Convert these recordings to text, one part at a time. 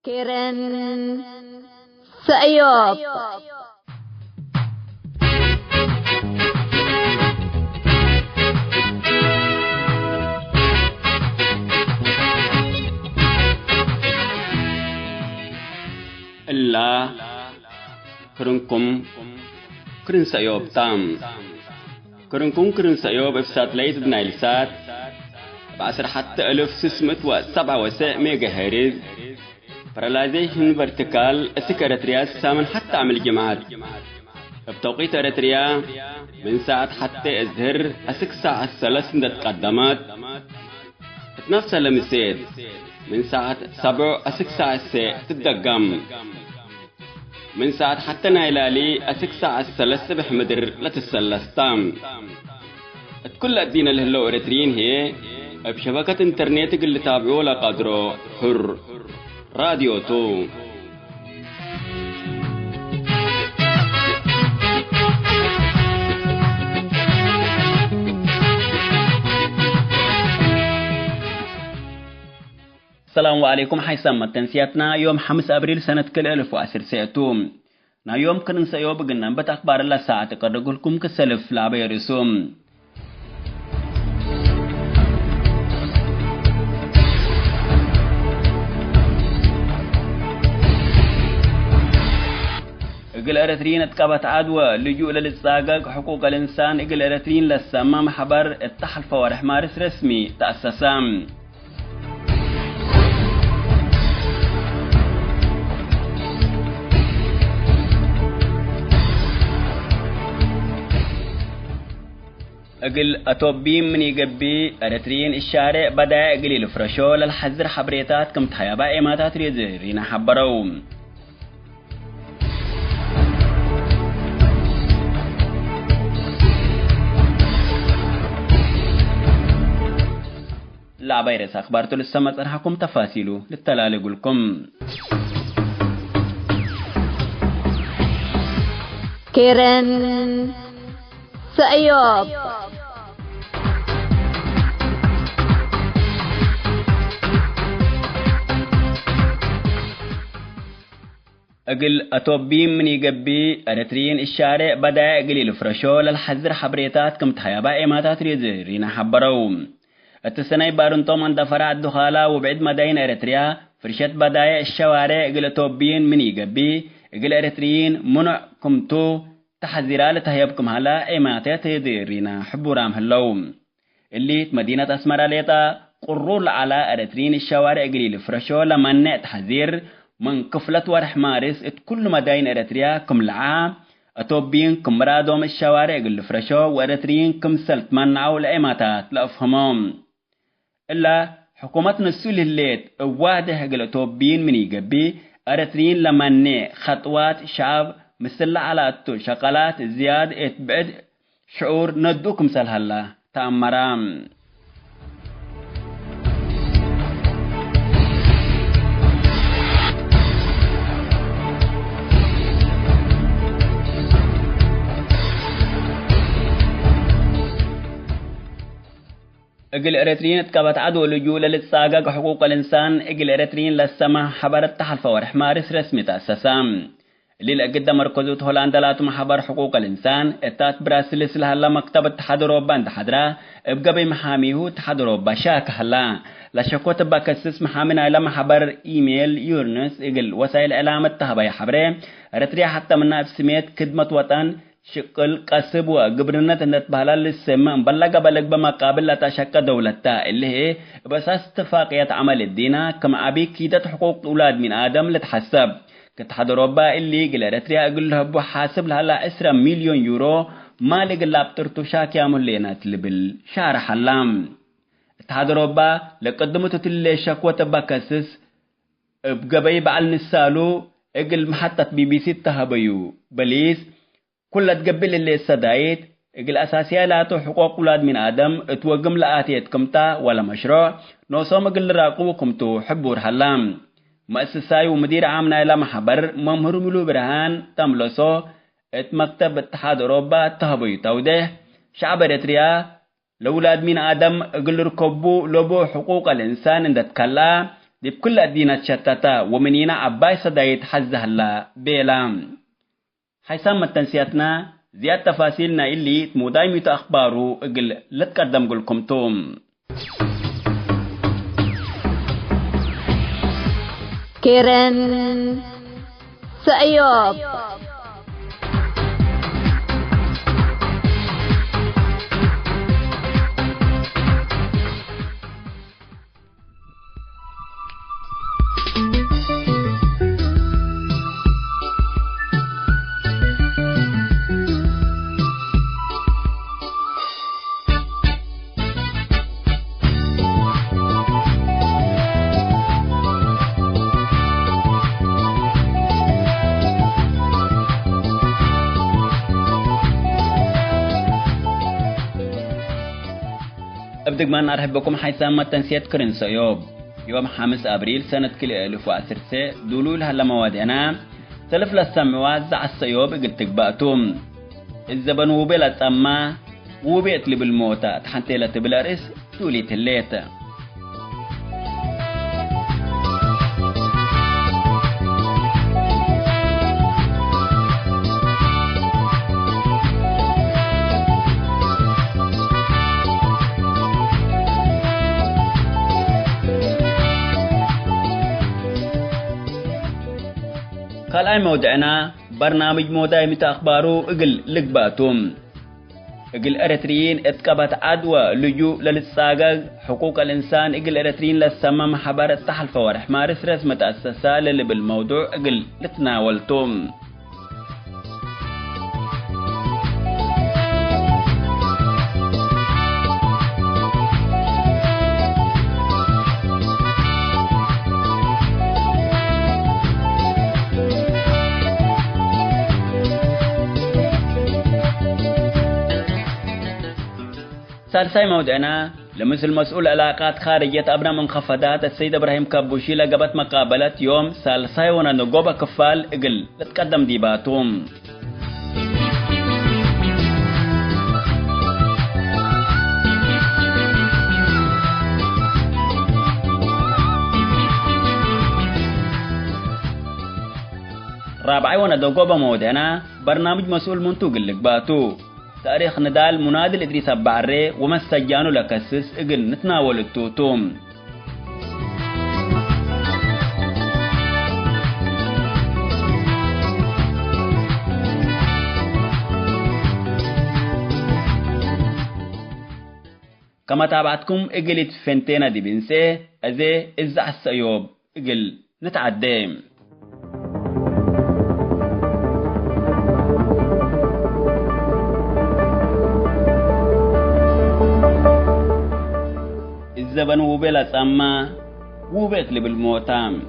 كيرن سأيوب الله كرنكم كرن سأيوب تام كرن سأيوب إفسات ليت بنايلسات بعشر حتى 1607 ميجا هرتز برالازيشن فيرتيكال اسك اريتريا سامن حتى عمل جماعات بتوقيت اريتريا من ساعة حتى ازهر اسك ساعة 3 تقدمت تنفس لمسيد من ساعة 7 اسك ساعة 6 تدقم من ساعة حتى نايلالي اسك ساعة 3 بحمدر لتسلستام كل الدين الهلو اريتريين هي بشبكة انترنت اللي تابعوا لقدرو حر راديو تو السلام عليكم حيسمى تنسياتنا يوم 5 أبريل سنة كل 1010 نا يوم كن سيوب قلنا بتأخبار الله ساعة تقرقوا لكم كسلف لعبي رسوم إقل أريتريين اتقابت عدوى لجوء للساقق حقوق الإنسان إقل أريتريين للسمام حبر التحلف ورح مارس رسمي تأسسام إقل أتوبيم من يقبي أريتريين الشارع بدأ إقل الفرشو للحذر حبريتات كم تحيابا إيماتات رينا حبروم لا فيروس أخبارتو لسه ما ترحكم تفاصيله للتلالق لكم كيرن سأيوب أقل أتوبيم من يقبي أريتريين الشارع بدأ أقل الفرشو للحذر حبريتات كم تحيابا إيماتات رينا حبروم التسني بارون تومان دفرع الدخالة وبعد مدين أريتريا فرشت بداية الشوارع إقل توبين من يقبي إقل أريتريين منع كمتو تحذيرا لتهيبكم هلا إيماتات يديرينا حبو رام هلوم اللي مدينة أسمرا ليتا قرول على أريتريين الشوارع إقل الفرشو لمنع تحذير من كفلة ورح مارس كل مدين أريتريا كم العام أتوبين كم مرادوم الشوارع إقل الفرشو وأريتريين كم سلت منعو لإيماتات لأفهمهم إلا حكومة نسول الليت واده قل توبين من يقبي أريتريين لمنع خطوات شعب مثل على التو شغلات زياد اتبعد شعور ندوكم سلهلا تأمرام إقل أريتريين اتقابت عدو لجوء للساقق حقوق الإنسان إقل أريتريين للسماح حبر التحلف ورح مارس رسمي تأسسام اللي لقد مركزوت هولندا لاتم حبر حقوق الإنسان اتات براسلس لهلا مكتب اتحاد أوروبا انتحدرا ابقى بمحاميه اتحاد أوروبا شاك هلا لشكوت باكسس محامنا لما حبر إيميل يورنس إقل وسائل إعلام التهبا حبره أريتريا حتى من سميت خدمة وطن شقل قصب وقبرنة نتبهلا للسماء بلغ بمقابل لا تشك دولتا اللي هي بساس اتفاقية عمل الدينة كما أبي كيدة حقوق أولاد من آدم لتحسب كتحد أوروبا اللي قل أريتريا أقول له حاسب لها 10 مليون يورو ما لقل لابترتو شاكي عمل لينا تلبل شهر حلام اتحاد أوروبا لقدمته تلي شكوة باكسس بقبي بعل نسالو اقل محطة BBC تهبيو بليس كل تقبل اللي السدايت اقل أساسية لاتو حقوق أولاد من آدم اتوقم لآتيت كمتا ولا مشروع نوصوم اقل راقو كمتو حبور حلام مؤسساي ومدير عامنا إلى محبر ممهر ملو برهان تملسو ات مكتب اتحاد أوروبا تهبي توده شعب أريتريا لأولاد من آدم اقل ركبو لبو حقوق الإنسان اندت كلا دي بكل الدينات شتتا ومنينا عباي صدايت حزه الله بيلام حيسام التنسياتنا زياد تفاصيلنا اللي مدايمة أخبارو اقل لتقدم قلكم توم كيرن سأيوب أبدأ ما نرحب بكم حيثما تنسيت كرن سيوب يوم 5 أبريل سنة كل 2010 دولول هلا موادنا تلف للسموات زع السيوب قلت بقتم الزبن وبلا تما وبيت لي بالموتى تحنتي لا تبلارس تولي تليتا قال أي موضعنا برنامج موداي متى أخباره اقل لقباتهم اقل أريتريين اتقبت عدوى لجوء للساقة حقوق الإنسان اقل أريتريين للسمام حبارة تحل فوارح مارس رسمة أساسة للي بالموضوع اقل لتناولتهم ثالثاي موضعنا لمثل مسؤول علاقات خارجية أبناء منخفضات السيد إبراهيم كابوشي لقبت مقابلة يوم ثالثاي وننقوبة كفال اقل لتقدم ديباتهم رابعاي وننقوبة موضعنا برنامج مسؤول منتوق لقباتو تاريخ ندال منادل إدريس البعري ومسجانو لكسس اقل نتناول التوتوم كما تابعتكم اقلت فنتينا دي بنسي ازي ازع السيوب اقل نتعديم الزبن وبلا تما وبيت لي بالموتام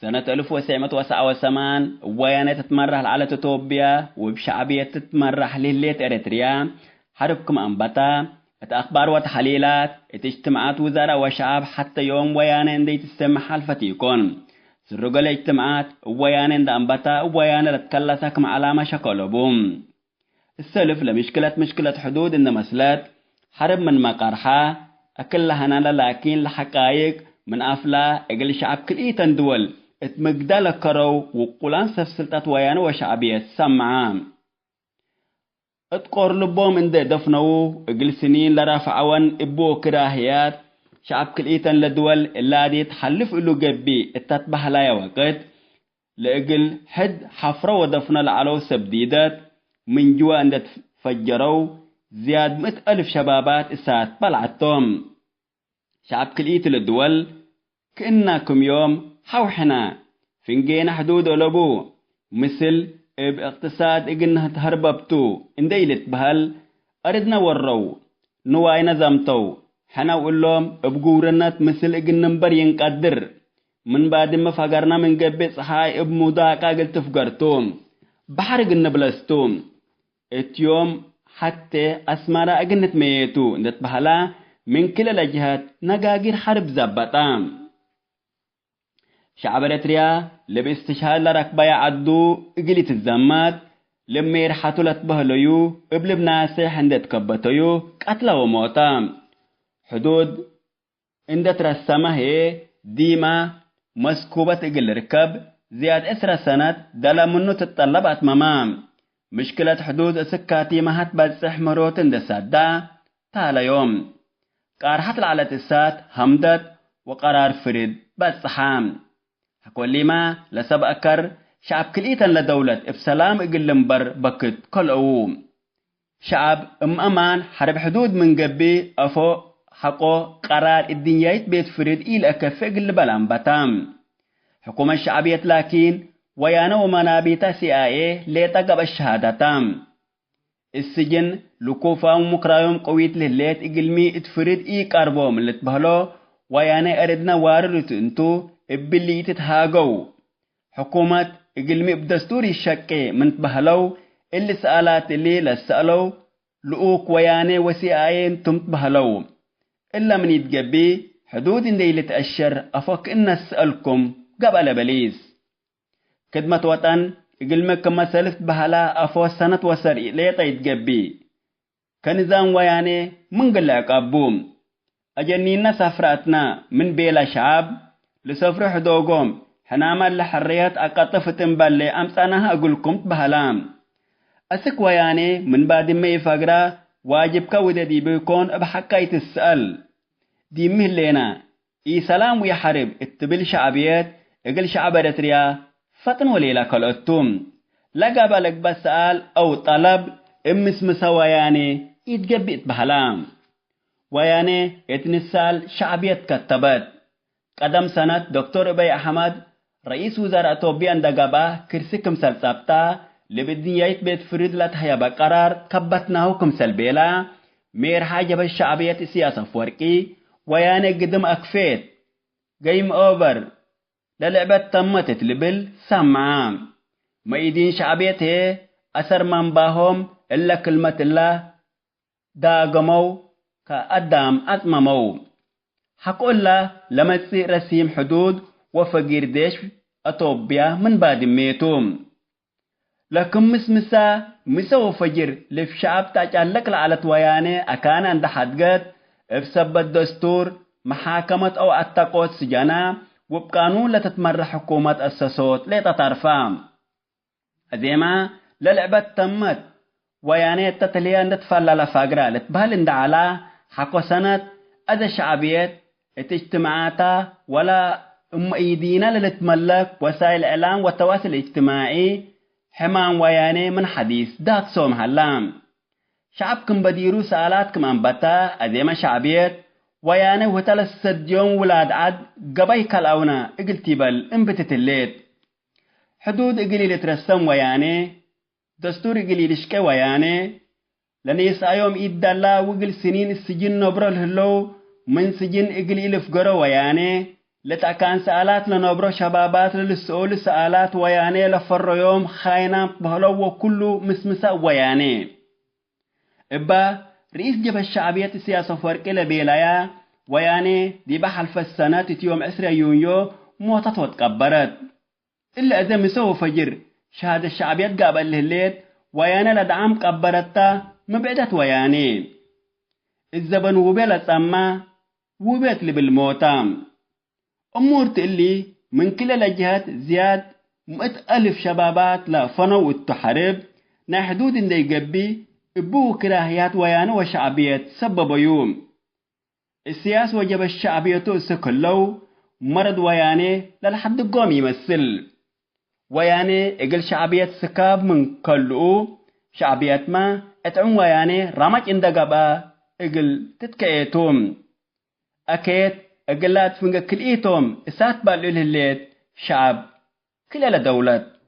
سنة 1979 ويانا تتمرح على توبيا وبشعبية تتمرح لليت إريتريا حربكم أنبتا الأخبار وتحليلات اجتماعات وزارة وشعب حتى يوم ويانا اندي تسمح الفتيكون سرقل اجتماعات ويانا اند أنبتا ويانا لتكلسك مع علامة شكولوبوم السلف مشكلة حدود إن مسلات حرب من مقارحة أكلها نالا لكن لحقايق من أفلا إقل شعب كليتان دول اتمقدال كرو وقلان سفسلتات ويانا وشعبية سمعام اتقور لبوم اند دفنو إقل سنين لرافعوان إبو كراهيات شعب كليتان لدول اللادي تحلف إلو قبي التتبح لا وقت لإقل حد حفرة ودفنا لعلو سبديدات من جوا اند فجروا زياد 100,000 شبابات إسات بلعتهم شعب كليت للدول كأنكم يوم حوحنا فنجينا حدود أولبو مثل باقتصاد إقنها تهرببتو انديلت بهال أردنا ورو نواينا زمتو حنا وقلهم بقورنات مثل إقن نمبر ينقدر من بعد ما فقرنا من قبل صحاي بمداقا قلت فقرتوم بحرق النبلستوم اتيوم حتى أسمارا أقنت ميتو ندت بهلا من كل الجهات نقاقير حرب زبطام شعب إريتريا لباستشهاد لركبة يعدو إقليت الزمات لما يرحتوا لتبهليو قبل بناسح عند تكبتيو قتلا وموتا حدود عند ترسمه هي ديما مسكوبة اقل ركب زياد 10 سنة دلا منو تتطلب اتمامام مشكلة حدود اسكاتي ما هتبزح مروت عند سادا تالا يوم قارحت على السات همدت وقرار فريد بصحام حكول لما لسب أكر شعب كليتا لدولة بسلام اقلنبر بكت كل أوم شعب أمان حرب حدود من قبي أفو حقو قرار الدنيايت بيت فريد إيل أكفق البلان بتام حكومة الشعبية لكن ويانا ومنابيتا CIA ليتقب الشهادة تام السجن لكوفا ومكرايوم قويت لهليت اقلمي اتفريد اي قاربوم اللي تبهلو ويانا اردنا واردت انتو ابلي تتهاقو حكومة اقلمي بدستوري الشكي من تبهلو اللي سألات اللي لسألو لقوك ويانا وسيئين تم تبهلو إلا من يتقبي حدود اندي لتأشر أفك إن سألكم قبل بليز خدمة وطن اقلمك كما سلفت بهلا أفو سنة وسر ليتا يتقبي كنظام ويانا من قلعك أبوم أجنينا سفراتنا من بيلا شعب لسفر حدوقهم حناما لحريات أقاطف تنبالي أمسانها أقولكم بهلام أسك ويانا من بعد ما يفقرا واجبك وددي بيكون بحقا يتسأل دي مهلينا إي سلام ويحارب اتبل شعبيات اقل شعب رتريا فتن وليلا كالأتوم لقى لك بسأل أو طلب امس مسوياني يتقبئت بهلام وياني اتنسال شعبيت كتبت قدم سنة دكتور أبي أحمد رئيس وزراء توبيان دقابا كرسي كمسال سابتا لبدنيايت بيت فريد لتهيا بقرار كبتناهو كمسال بيلا مير حاجة بالشعبيت سياسة فوركي وياني قدم أكفيت جيم أوفر للعبة تمت تلبل سمعام ما يدين شعبيته أثر من باهم إلا كلمة الله داقمو كأدام أتممو حقول الله لما تصير رسيم حدود وفقير ديش أطوبيا من بعد ميتوم لكن مسا وفجر لف شعب تاجالك لعلى وياني أكان عند حدقات افسب الدستور محاكمة أو التقوت سجانا وبقانون لتتمر حكومة الساسوت لتطرفام أزيما للعبة تمت وياني التتليان نتفلل لفاقرة لتبهل على حقو سنة أذا شعبيات اجتماعاتا ولا ايدينا للتملك وسائل الإعلام والتواصل الاجتماعي حمان وياني من حديث داك صوم هلام شعبكم بديرو سالاتكم أنبتا أزيما شعبيات وياني وثلاث يوم ولاد عد قبي كالأونا اقلتبال انبتت الليت حدود اقلي لترسم وياني دستور اقلي لشكي وياني لنيس ايوم إدالا وقل سنين السجن نبرو الهلو من سجن اقلي لفقرو وياني لتأكان سآلات لنبرو شبابات للسؤول سآلات وياني لفر يوم خاينا بهلو وكله مسمسا وياني إبا رئيس جبهة الشعبية السياسة فرق لبيلايا وياني دي بحلف السنة يوم 10 يونيو موتت وتكبرت إلا إذا مسوه فجر شهادة الشعبية قابل لهليت وياني لدعم كبرتا مبعدت وياني الزبن وبيلت أما وبيت لي بالموتام أمور تقلي من كلا الجهات زياد 100,000 شبابات لا فنو التحرب نا حدود دي قبي إبوه كراهيات ويانا وشعبيات سبب يوم السياس وجب الشعبية سكلو مرض وياني للحد قوم يمثل وياني إقل شعبيات سكاب من كلو شعبيات ما اتعون وياني رمج اندقبا إقل تتكأيتهم أكيد إقلات فنق كلئيتهم إسات بالو الليت شعب كلا لدولة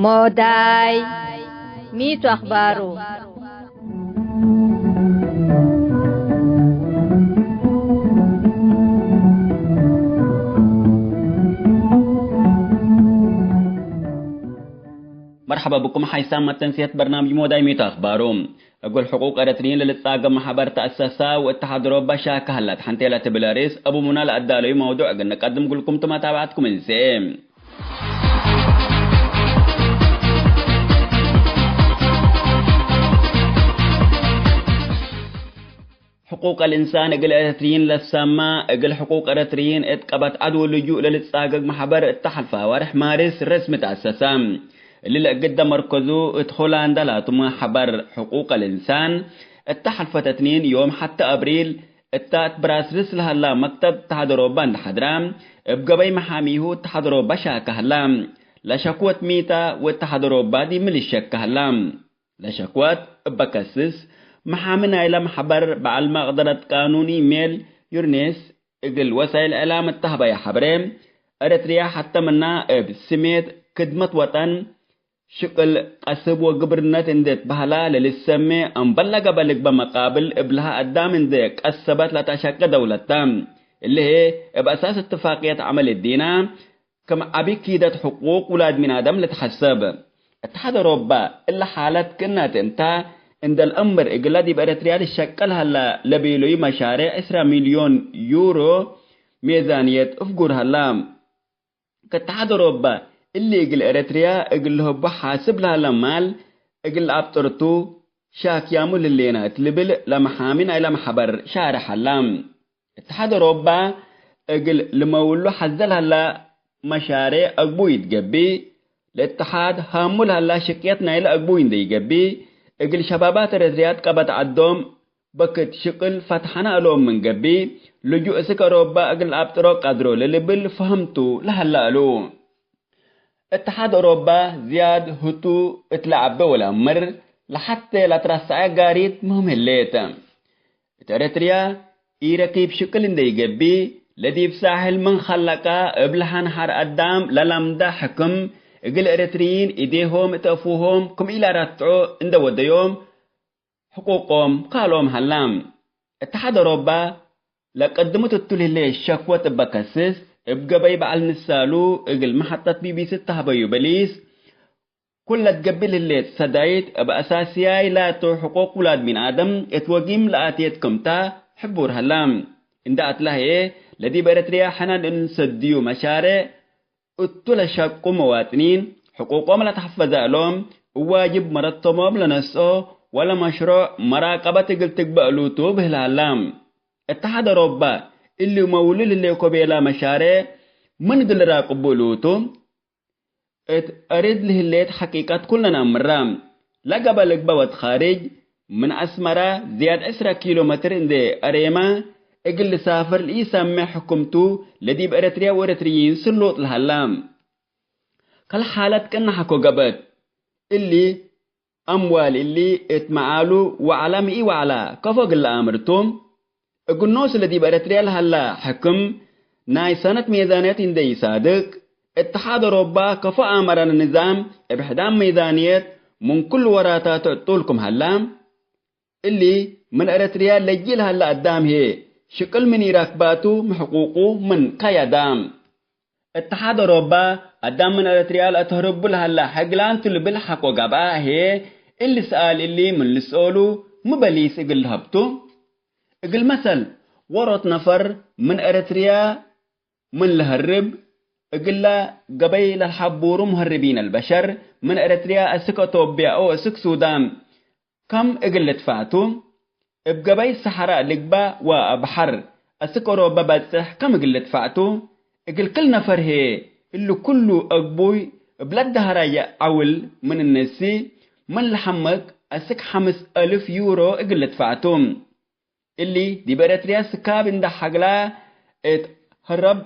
موداي ميتو أخبارو مرحبا بكم حيسام تنسية برنامج موداي ميتو أخبارو. أقول حقوق أريتريين للتاقم محبر تأسسا واتحاد أوروبا شاكا هلات حنتيلة بلاريس أبو منال الدالوي موضوع قلنا نقدم لكم تابعتكم إنسان. حقوق الإنسان أقل أريتريين للسامة أقل حقوق أريتريين اتقبت عدو اللجوء للتاقم محبر التحالفا ورح مارس رسم تأسسا اللي لقد مركزو ادخل عندلاتهم حبر حقوق الإنسان التحالفة 2 يوم حتى أبريل التات براسرس لهلا مكتب تحضروبان حدرام بقبي محاميه تحضروبا شاكهلام لشكوت ميتا والتحضروبا دي ملشك كهلام لشكوت بكسس محامنا إلى محبر بعلم قدرت قانوني ميل يورنيس اقل وسائل إعلام التهبا يا حبرين أريتريا حتى منا بسميت خدمة وطن شكل قصب وقبرنات اندت بحلا للسمي انبلغ بلق بمقابل ابلها قدام اندك قصبت لتشكل دولتام اللي هي بأساس اتفاقية عمل الدينة كما أبي كيدة حقوق ولاد من آدم لتحسب اتحاد أوروبا إلا حالات كنات انتا عند الأمر إقلادي بأريتريا لشكلها لبيلوي مشاريع 10 مليون يورو ميزانية أفقر هلام كاتحاد أوروبا اللي يقل أريتريا يقل هو بحاسب لها لمال يقل أبطرتو شاك يامل اللينات لبل لمحامين إلى محبر شارح اللام اتحاد أوروبا يقل لمولو حزلها لا مشاريع أقبو يتقبي الاتحاد هاملها لا شكيتنا إلى أقبو يندي يقبي يقل شبابات أريتريات قبت عدوم بكت شقل فتحنا ألوم من قبي لجو أسك أوروبا أقل أبترو قدرو للبل فهمتو لهلا ألو اتحاد أوروبا زياد هتو اتلعب ولا مر لحتى لا ترسع قاريت مهم الليتا إريتريا إيركيب شكل اندي قبي لدي بساحل من خلقا ابلحان حر قدام للمدا حكم اقل إريتريين إيديهم اتقفوهم كم إلا رتعو اند وديوم حقوقهم قالوهم هلام اتحاد أوروبا لقدمت التولي الشكوى تبكسس ابقبي بعل نسالو اقل محطة BBC التهبيو بليس كل تقبل اللي صدايت بأساسياي لا تو حقوق ولاد من آدم اتوقيم لآتيتكم تا حبور هلام اندات له ايه لدي بارتريا حنان انسديو مشارع اتولا شاقو مواطنين حقوقهم لا تحفظ لهم واجب مرتبهم لنسو ولا مشروع مراقبة قلتك بألوتو بهلالام اتحاد أوروبا اللي مولول اللي كوبيلا مشارع من دل راقبو لوتو أريد له الليت حقيقات كلنا مرام لا قبلك بوت خارج من أسمرة زياد 10 كيلومتر اندي أريما اقل سافر لي سامع حكمتو لدي بأريتريا وإريتريين سلوط الهلام كل حالات كنا حكو قبت اللي أموال اللي اتمعالو وعلامي وعلا كفوق اللي أمرتم الناس الذي بأريتريا الهلا حكم ناي سنة ميزانيات اندي صادق اتحاد أوروبا كفا أمرنا النظام بحدام ميزانيات من كل وراتات طولكم هلام اللي من أريتريا لجيل هلا قدام هي شكل من يراكباتو محقوقو من قيادام اتحاد أوروبا قدام من أريتريا لأتهرب لهلا حقلان تلبل حقو قبعا هي اللي سأل اللي من اللي سألو مباليس اقل هبتو اقل مثل ورط نفر من أريتريا من لهرب اقلا قبيل الحبور مهربين البشر من أريتريا أسك أوتوبيا أو أسك سودان كم اقل دفعتو بقبيل الصحراء لقبا وأبحر أسك أوروبا باتسح كم اقل دفعتو اقل كل نفر هي اللي كله أقبوي بلاد هرايا عول من النسي من لحمك أسك 5,000 يورو اقل دفعتو اللي دي بأريتريا سكاب اندح حقلا اتهرب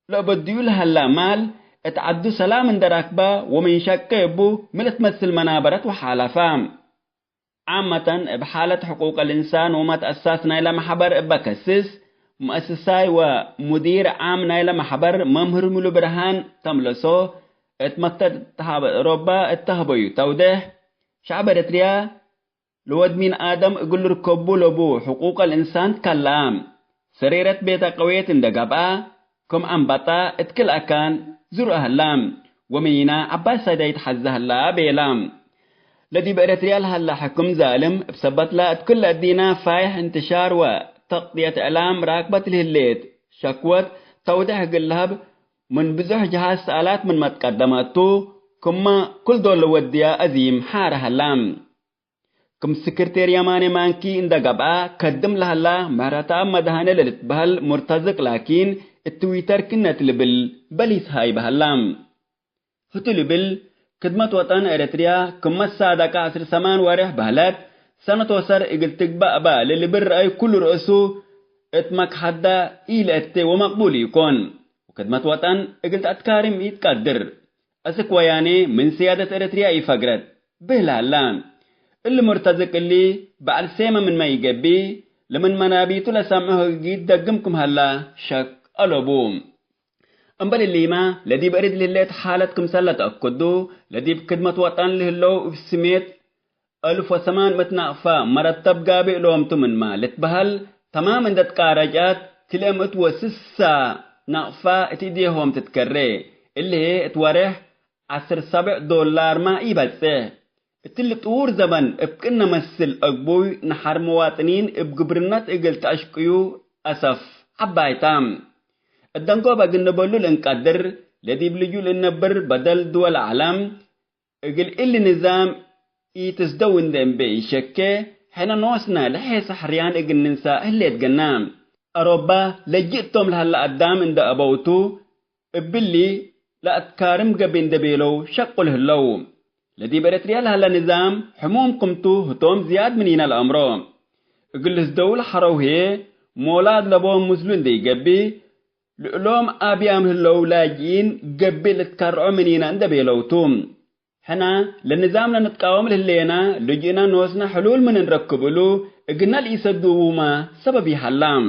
لو بديو لها لا مال اتعدو سلام من دراكبا ومن شكيبو ملت تمثل منابرات وحالفام عامة بحالة حقوق الإنسان وما تأسسنا إلى محبر بكسس مؤسساي ومدير عام إلى محبر ممهر ملو برهان تملسو اتمكتد تحاب أوروبا اتهبيو توده شعب إريتريا لود من آدم يقول ركبو لبو حقوق الإنسان كلام سريرة بيتا قوية اندقابا كم أنبطا اتكل أكان زر أهلام ومينا عباس سيدا يتحزه الله بيلام لدي بأريتريا هلا حكم ظالم بسبت لا اتكل أدينا فايح انتشار وتقضية إعلام راكبة الهليت شكوت توضح قلهب من بزح جهاز سألات من ما تقدماتو كما كل دول وديا أزيم حار هلام كم سكرتيريا ماني مانكي اندقابا قدم لهلا مهرتا مدهانة للتبهل مرتزق لكن التويتر كنت لبل بليس هاي بهلام هتو لبل خدمة وطن إريتريا كما السادة عصر سمان وارح بهلات سنة وصر اقل تقبأ با للبر رأي كل رأسو اتمك حدا إيلة ومقبول يكون وخدمة وطن اقل تأتكارم يتقدر أسكوياني من سيادة إريتريا يفقرت بهلالام اللي مرتزق اللي بعد سيما من ما يقبي لمن منابيتو لسامعه جيد دقمكم هلا شك ألوبوم أمبال اللي ما لدي بأريد لليت حالتكم سلة تأكدو لدي بكدمة وطن لهلو بسميت 1008 متنقفة مرتب قابئ لهم تمن ما لتبهل تماما دات كارجات كلمة وسسا نقفة اتديهم تتكري اللي هي اتوارح $10 ما إيبالسه التل طور زمن ابقنا مسل أقبوي نحر مواطنين ابقبرنات اقل تأشقيو أسف عبايتام الدنقو باقن نبولو لنقدر لدي بلجو لنبر بدل دول عالم اقل اللي نظام يتسدون دين بي شكي حين نوصنا لحي سحريان اقل ننسى اللي اتقنام أروبا لجئتهم لهلا قدام اند أبوتو ابلي لا اتكارم قبين دبيلو شقو لهلو لدي بأريتريا لهلا نظام حموم قمتو هتوم زياد منين الأمر قلس دولة حروهي مولاد لبوم مسلون دي قبي لألوم أبيام اللولاجين قبي لتكرعو منينا عند بيلوتوم حنا لنظامنا نتقاوم لهلينا لجينا نوسنا حلول من نركبلو قلنا لإيسدو ما سببي حلام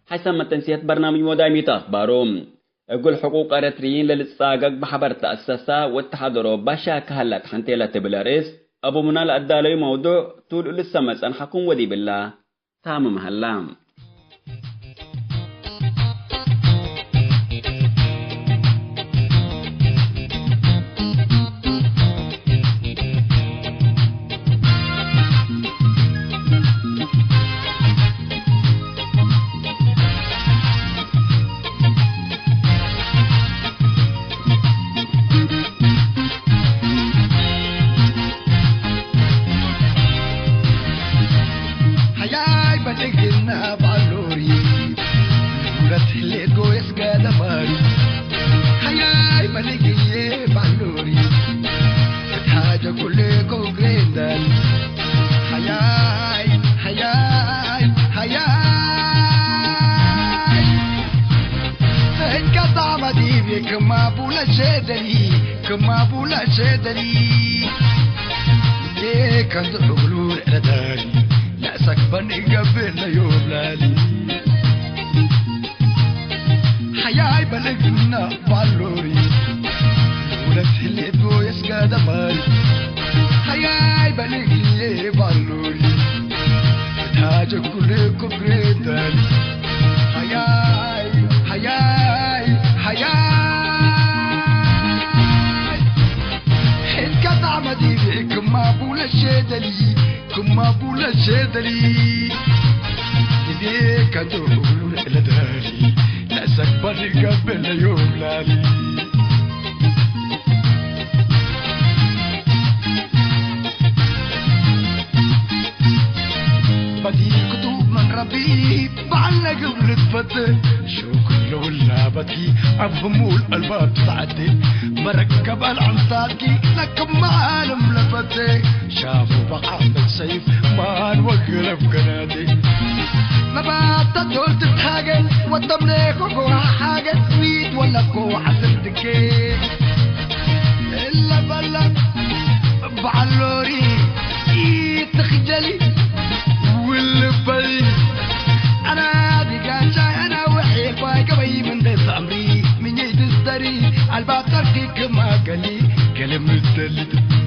حسن ما تنسيت برنامج مداميت أخبارهم أقول حقوق أريتريين للساقق بحبر تأسسا واتحاد أوروبا شاكهلت حنتيلة بلاريس أبو منال أدالي موضوع طول لسه مسأن حكم ودي بالله تامم هلام كما بولا شدري كان تقولون أنا داري لا سكبني قبل يوم لالي حياي بلقنا بالوري ولا تهلب ويسقى دماري حياي بلقنا بالوري تاج كل كبريتان حياي حياي حياي كما بولا شدلي إذا كان تقولون إلا داري لا سكبري قبل يوم لالي بدي كتب من ربي بعنا قبل تفتح شو كله ولا بدي أفهموا الألباب تعدي مركب العنطاقي لكم معالم لفتي شافوا بقعة السيف ما نوقف قنادي ما بعتدول تتحاجل والتمليك وكوها حاجة سويت ولا كوها صدقي إلا بلا بعلوري تخجلي واللي بلي أنا دي كان جاي أنا وحيد باقي من دس أمري من يدستري الباقر كيك ما قالي كلمة الدلد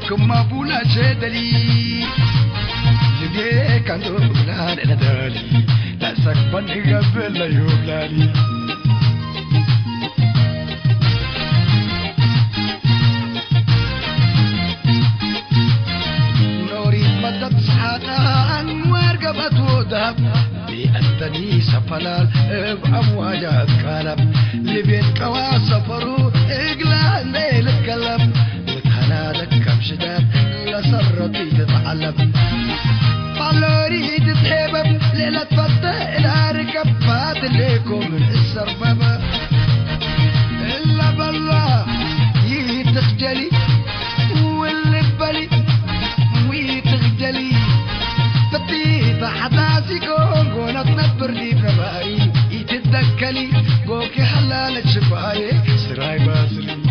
كما بولا شدلي لقي كان دولا ندالي لا سكبني قبل يوم لالي نوري مدد سحاقان ورقبت وذهب بأنتني سفلال بأمواجات كالب لبيت كوا سفرو إقلا ليل الكلب هنالك كم شداد لسرتي تتعلم بالوري تتحبب ليلة فتح إلى ركب فات ليكم من السرببة إلا بالله يتخجلي واللي ببالي ويتخجلي فتي تحداسي كون تنبر لي بنباري يتدكلي بوكي حلالك شفاي سراي باسلي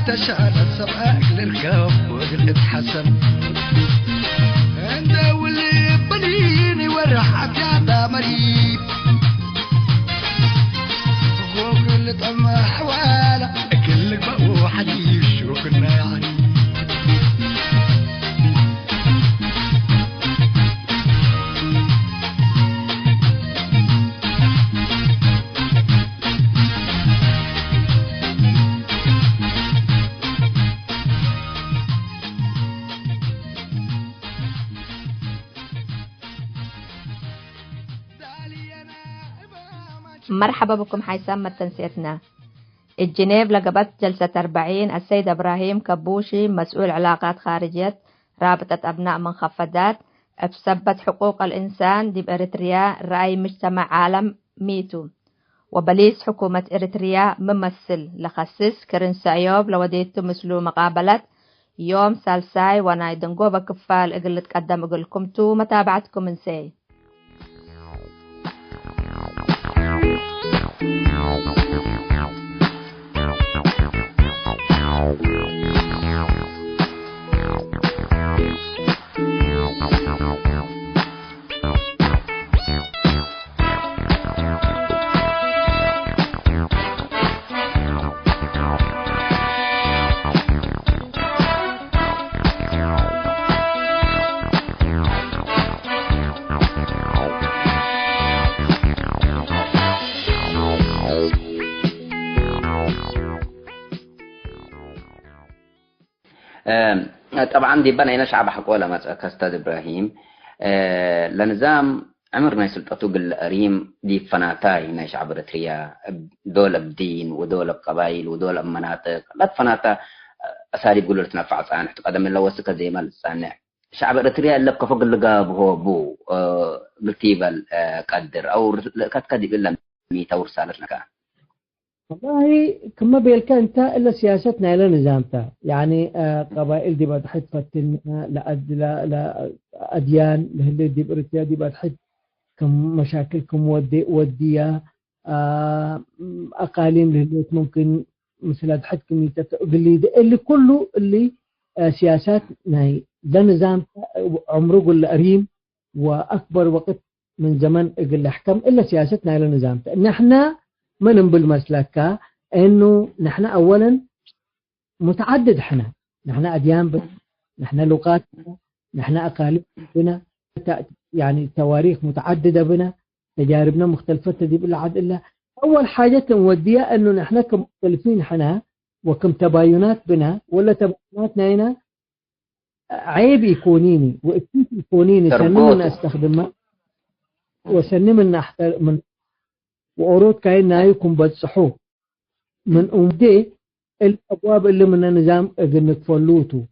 تشارت سبقك للكف وقلت حسن انت واللي بنيني ورحت يا دامري وكل طمع حواله كلك بقوا حديث وكنا يعني مرحبا بكم حيسمى تنسيتنا. الجنيف لقبت جلسة 40 السيد إبراهيم كبوشي مسؤول علاقات خارجية رابطة أبناء منخفضات بسبت حقوق الإنسان دي بإريتريا رأي مجتمع عالم ميتو وبليس حكومة إريتريا ممثل لخصيص كرن سعيوب لوديتو مسلو مقابلة يوم سالساي ونايدنقو بكفال إقل تقدم إقلكم تو متابعتكم من سي. طبعا دي بنا شعب حقوله مسألة أستاذ إبراهيم لنظام عمرنا سلطته بالأريم دي فناتاي نا شعب إريتريا دولة بدين ودولة بقبائل ودولة بمناطق لا فناتا أساري بقولوا تنفع عن قدم الله وسك زي ما لسانع شعب إريتريا اللي بكفوق اللقاب هو بو بالتيبل قدر أو كتكدي إلا ميتا ورسالة كان والله كما بيلك أنت إلا سياستنا إلا نظامتها يعني قبائل دي بتحد فتن لا أديان لهاللي دي بريتيا دي بتحد كم مشاكلكم ودية أقاليم لهاللي ممكن مثل تحد كمية اللي كله اللي سياسات ناي ده نظام عمره قل أريم وأكبر وقت من زمن قل أحكام إلا سياستنا إلا نظامتها نحن من بالمسلكة إنه نحن أولاً متعدد نحن أديان بنا نحن لغات بنا نحن أقاليم بنا يعني تواريخ متعددة بنا تجاربنا مختلفة دي بالعد إلا أول حاجة نوديها إنه نحن كمختلفين وكم تباينات بنا ولا تبايناتنا هنا عيب يكونيني وإكتيف يكونيني سنمنا استخدمها وسنمنا من وأورود كأننا يكون بتصحوه من أمدي الأبواب اللي من النظام إنك فلوتو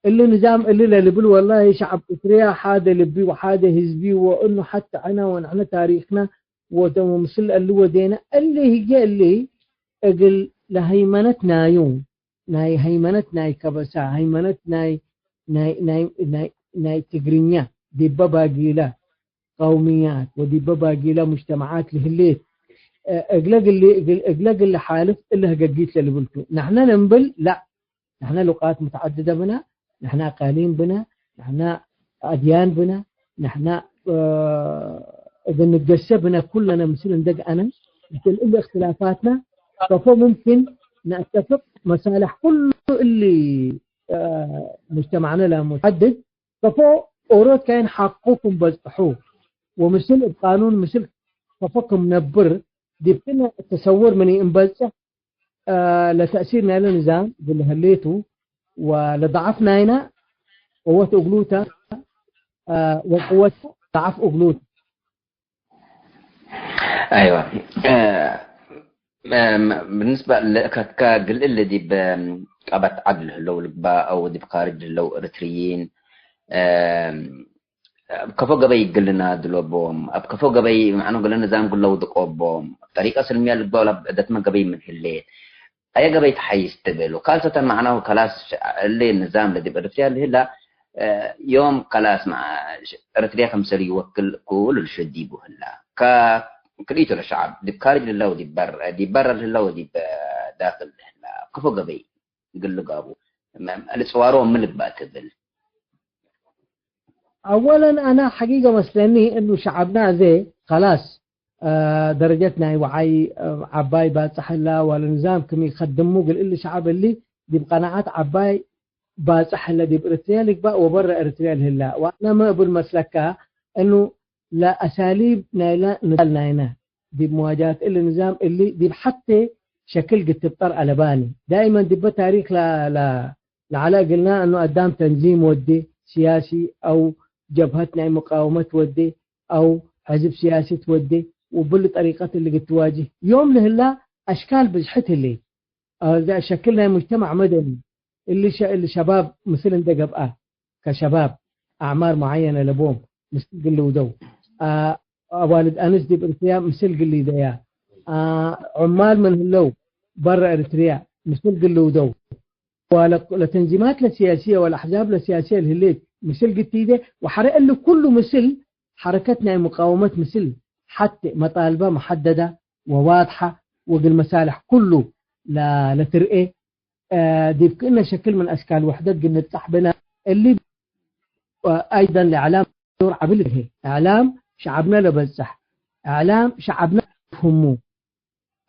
اللي نظام اللي بيقول والله شعب إثريا حاجة لبي وحاجة هزبي وإنه حتى أنا ونحن تاريخنا ومثل اللي ودينا اللي هي اللي أقل لهيمنتنا يوم ناي هيمنتنا كبسا هيمنتنا ناي تجرينيا دي بابا جيلا قوميات ودي بابا جيلا مجتمعات لهليت اقلق اللي حالف اللي هقيت اللي قلته نحن ننبل لا نحن لغات متعدده بنا نحن اقاليم بنا نحن اديان بنا نحن اذا نتجسبنا كلنا مثل ندق انا مثل اللي اختلافاتنا فهو ممكن نتفق مصالح كل اللي مجتمعنا له متعدد فهو اورود كان حقكم بصحوه ومثل القانون مثل ففكم نبر دي بتنا التصور مني انبلسه لتأثيرنا للنظام باللي هليته ولضعفنا هنا قوة أغلوتا وقوة ضعف أغلوتا أيوة بالنسبة لكقل اللي دي بقبت عدل لو لباء أو دي بخارج لو إريتريين كفو قبي قلنا دلوبهم كفو قبي معناه قلنا نظام قلوا دقوبهم طريقة سلمية للدولة بدت ما قبي من هالليل أي قبي تحيز تبلو كالسة معناه كلاس اللي النظام اللي بريتريا اللي هلا يوم كلاس مع إريتريا خمسة يوكل كل الشديبه هلا كريتو للشعب دي بخارج لله ودي بر دي بر لله ودي داخل هلا كفو قبي قل قابو الصوارو ملك باتبل اولا انا حقيقه مسلني انه شعبنا ذي خلاص درجتنا وعي عباي باصح الله ولا نظام كم يخدموا قل اللي شعب اللي دي بقناعات عباي باصح الله دي بارتريا لك بقى وبرا ارتريا هلا وانا ما اقول مسلكها انه لا اساليب نضلنا هنا دي بمواجهه النظام اللي دي حتى شكل قد تبطر ألباني دائما دي بتاريخ لعلاء قلنا انه قدام تنظيم ودي سياسي او جبهتنا مقاومة ودي او حزب سياسي تودي وبكل طريقة اللي قد تواجه يوم لهلا اشكال بجحت اللي شكلنا مجتمع مدني اللي شباب مثل دقب كشباب اعمار معينة لبوم مثل قل ودو والد انس دي بارتريا مثل قل ديا عمال من هلو برا ارتريا مثل قل ودو ولتنظيمات السياسية والاحزاب السياسية الهليت مثل قتيدة وحرق له كله مثل حركتنا مقاومة مثل حتى مطالبة محددة وواضحة والمصالح كله لترقي دي بكأنه شكل من أشكال وحدة قلنا تصاحبنا اللي أيضا لإعلام دور عبله إعلام شعبنا لبزح إعلام شعبنا يفهموه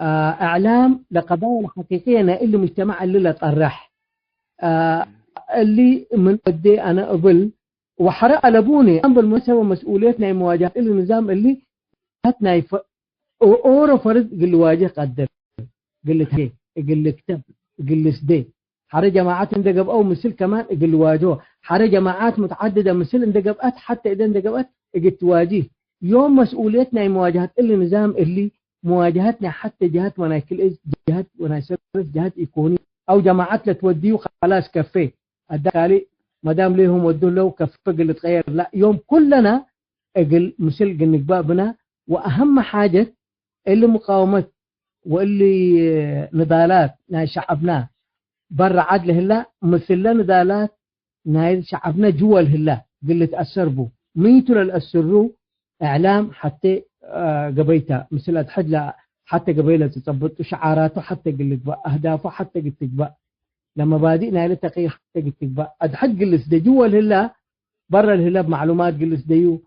إعلام لقضايا الحقيقية اللي مجتمع اللي لا طرح اللي من قدي أنا قبل وحرق لبوني أم بالمناسبة مسؤوليتنا مواجهة النظام اللي هاتنا أورو فرد قل واجه قدر قل هي قل كتب قل سدي حرق جماعات اندقب أو مثل كمان قل واجهه حرق جماعات متعددة مثل اندقبات حتى إذا اندقبت قد تواجه يوم مسؤوليتنا مواجهة النظام اللي مواجهتنا حتى جهات مناكل جهات وناسب جهات إيكونية أو جماعات لتوديه خلاص كفيه الدكالي مدام ليهم ودوا له كفه قل تغير لا يوم كلنا قل مثل قل نقبابنا وأهم حاجة اللي مقاومة واللي نضالات ناي شعبنا برا عدل هلا مثل نضالات ناي شعبنا جوا الهلا قل تأثر بو ميتو للأسرو إعلام حتى قبيتها مثل أتحد حتى قبيلة تطبط شعاراته حتى قل تقبأ أهدافه حتى قل تقبأ لما بادئنا لتقي حتى قل تقبأ أتحد قل سدي جوا الهلا برا الهلا بمعلومات قل سديو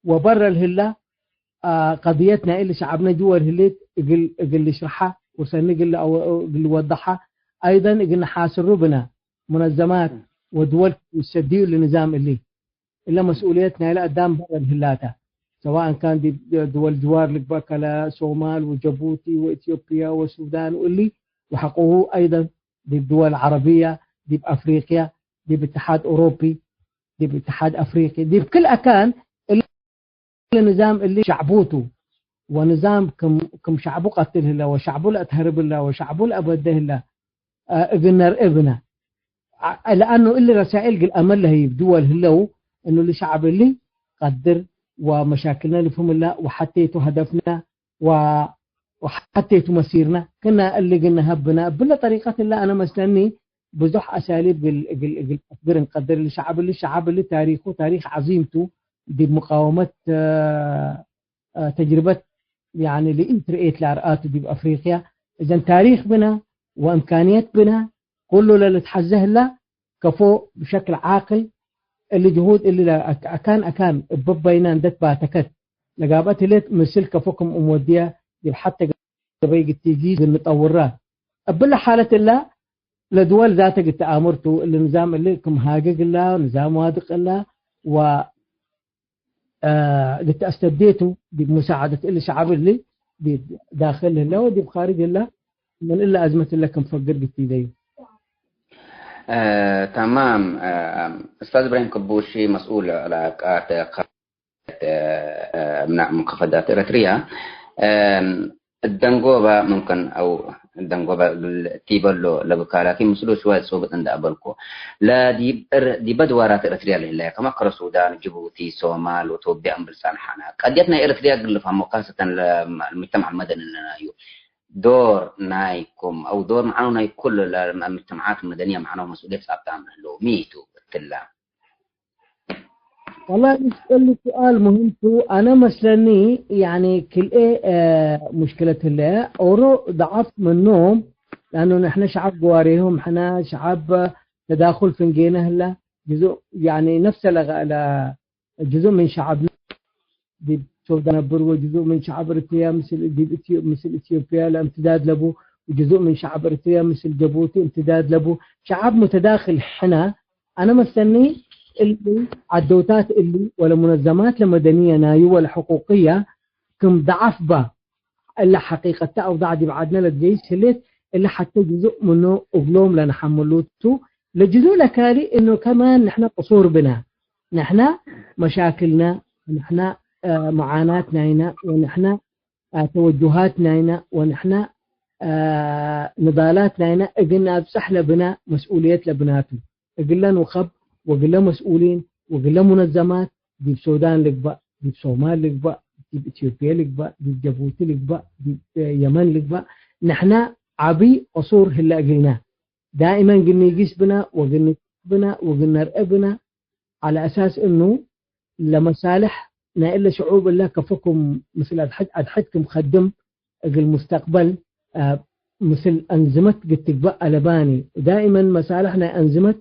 وبرا الهلا قضيتنا اللي شعبنا جوا الهليت قل يشرحها وسني قل أو قل يوضحها أيضا قلنا حاسر بنا منظمات ودول يسديوا للنظام اللي إلا مسؤوليتنا إلى قدام برا الهلاته سواء كان دي دول جوار لك بكلا صومال وجيبوتي وإثيوبيا والسودان واللي وحقوه أيضا دي الدول العربية دي بأفريقيا دي باتحاد أوروبي دي باتحاد أفريقي دي بكل أكان النظام اللي شعبوته ونظام كم شعبه قتله الله وشعبه لأتهرب الله وشعبه لأبده الله قلنا رئبنا لأنه اللي رسائل الأمل لهي بدول هلو إنه الشعب اللي قدر ومشاكلنا نفهم الله وحتيتوا هدفنا وحتيتوا مسيرنا كنا اللي قلنا هبنا بلا طريقة الله أنا مستني بزح أساليب قدر نقدر الشعب اللي تاريخه تاريخ عظيمته دي مقاومة تجربة يعني لإنترئيت لعرقاته دي بأفريقيا إذن تاريخ بنا وإمكانيات بنا كله للتحزه الله كفو بشكل عاقل اللي جهود اللي أكان ببينان دت باتكت لقابت ليت مثل كفوكم أمودية دي حتى قبيق التيجيز المتطورات بلا حالة الله لدول ذاتك التآمرتو اللي نظام اللي كم هاقق الله نظام واثق الله و قلت استبديته بمساعدة اللي شعب اللي داخل الله ودي بخارج الله من إلا أزمة الله كم فقر قلتي دي تمام أستاذ إبراهيم كبوشي مسؤول علاقات أبناء منخفضات إريتريا الدنقوبة ممكن أو الدنقوبة تيبلو لبكالاكي مسلو شوية صوبة عند أبلكو لا دي بدوارات إريتريا لله كما قرى السودان جيبوتي صومال وتوبيا أمبلسان حانا قديتنا إريتريا قل فهم قاسة المجتمع المدني لنا دور نايكم أو دور معنا ناي كل المجتمعات المدنية معنا مسؤولية سابقا لو ميتو بالتلا والله يسألني سؤال مهم أنا مثلني يعني كل إيه مشكلة الله أورو ضعف من النوم لأنه نحن شعب قواريهم، احنا شعب تداخل في نجينا هلا جزء يعني نفس جزء من شعبنا دي السودان برو، جزء من شعب اريتريا مثل اثيوبيا الامتداد لبو، وجزء من شعب اريتريا مثل جيبوتي امتداد لبو. شعب متداخل. انا مستني اللي عدوتات اللي ولا منظمات لمدنيه نايو ولا حقوقيه كم ضعف با الا حقيقه او ضعدي بعدنا للجيش هليت اللي حتى جزء منه اقلوم لنا حملوته لجزء لكاري انه كمان نحن قصور بنا، نحن مشاكلنا، نحن معاناتنا هنا، ونحن توجهاتنا هنا، ونحن نضالاتنا هنا. قلنا بسحلة بنا مسؤولية لبناتهم، قلنا نخب وقلنا مسؤولين وقلنا منظمات دي بسودان لقبا، دي بصومال لقبا، دي بإثيوبيا لقبا، دي بجيبوتي لقبا، دي بيمن لقبا. نحن عبي قصور هلا قلنا دائما قلنا يقيس بنا وقلنا بنا وقلنا رأبنا على أساس إنه لمصالح إلا شعوب الله كفكم مثل أدحدكم خدم المستقبل مثل أنظمة قد تقبأ لباني. دائما مصالحنا أنظمة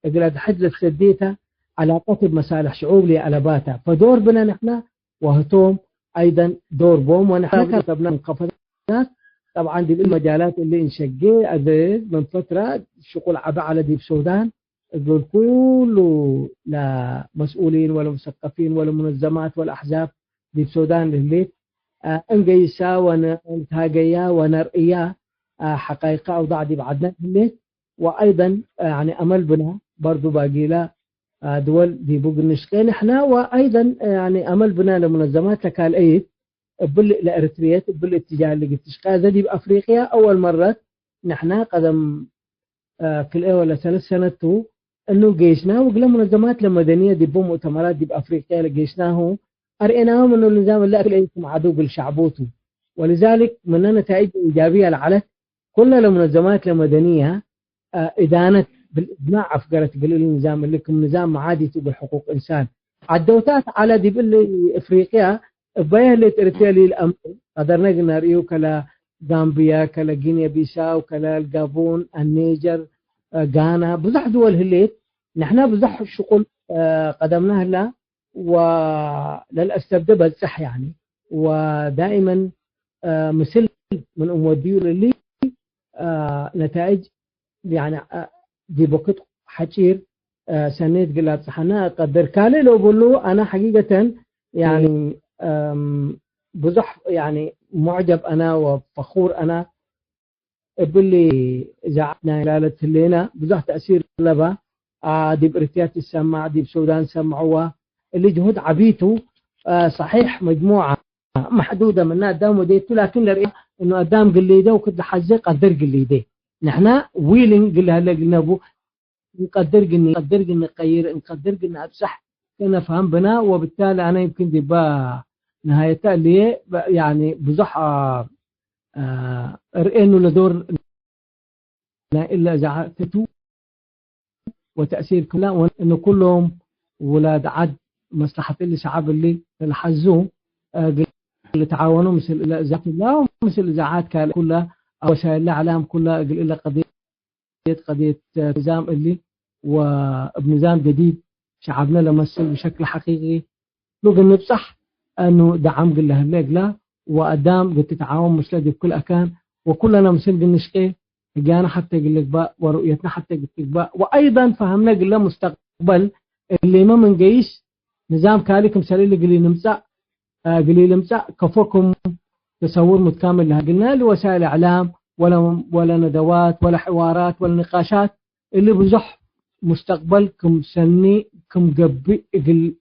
قد أدحد لسديتها علاقات بمصالح شعوب لي ألباتها. فدور بنا نحن وهتوم أيضا دور بوم، ونحن كتبنا منخفضات طبعا دي المجالات اللي انشقي أزيد من فترة الشغل عبا على دي بسودان يقول كله لا مسؤولين ولا مثقفين ولا منظمات ولا أحزاب دي بسودان للبيت انقيسا ونتهاقيا ونرئيا حقائق أوضاع دي بعدنا للبيت. وأيضا يعني أمل بنا برضو باقي لا دول دي بوق النشقين احنا، وأيضا يعني أمل بنا لمنظمات لكال أيد لأريتريا بالاتجاه اللي قلت تشقى دي بأفريقيا. أول مرة نحن قدم كل ولا 3 سنة انه جيشنا وقلنا منظمات المدنيه دي بو مؤتمرات دي بافريقيا لجيشناه ارئناهم انه النظام اللي اكلكم عدو بالشعبوته، ولذلك من نتائج ايجابيه لعلت كل المنظمات المدنيه ادانت بالاجماع افكرت قالوا النظام اللي لكم نظام معادي بالحقوق انسان. عدوتات على دي بالافريقيا بيهلت ارتيالي الامر قدرنا قلنا ريو كلا غامبيا كلا غينيا بيساو كلا الجابون النيجر غانا بزح دول هليت نحن بزح الشغل قدمناه له وللأسف ده بزح يعني. ودائما مثل من أموديو للي نتائج يعني دي بوقت حشير سنيت قلت صحنا قدر كالي لو بقوله أنا حقيقة يعني بزح يعني معجب أنا وفخور أنا باللي زعتنا لالة اللينا بزح تأثير لبا دي بريتيات السماع دي بسودان سمعوها اللي جهود عبيته صحيح مجموعة محدودة منها قدام وديته، لكن لرئي انه قدام قليده وكد حزي قدر قليده نحن ويلين قل هلا قلنا بو نقدر قلنا نقير نقدر قلنا ابسح كنا فهم بنا. وبالتالي انا يمكن دي با نهايتها اللي يعني بزح رئينه لدور إلا زعتته وتأثير كلها وإنه كلهم ولاد عد مصلحة اللي شعب اللي حزوه اللي تعاونوا مثل إذاعة الله ومثل إذاعات كلها وسائل الإعلام كلها إلا قضية نظام اللي وبنظام جديد شعبنا لمسه بشكل حقيقي لو قلنا بصح أنه دعم قل له لا وقدام قد تتعاون مسلدي بكل أكان وكلنا مثل قلنشقي جانا حتى قل لك بقى ورؤيتنا حتى قلت لك بقى. وأيضا فهمنا قل له مستقبل اللي ما من جيش نظام كاليكم سليل قليل نمسع قليل نمسع كفوكم تصور متكامل لها قلنا لوسائل إعلام ولا ندوات ولا حوارات ولا نقاشات اللي بزح مستقبلكم سني كم قبي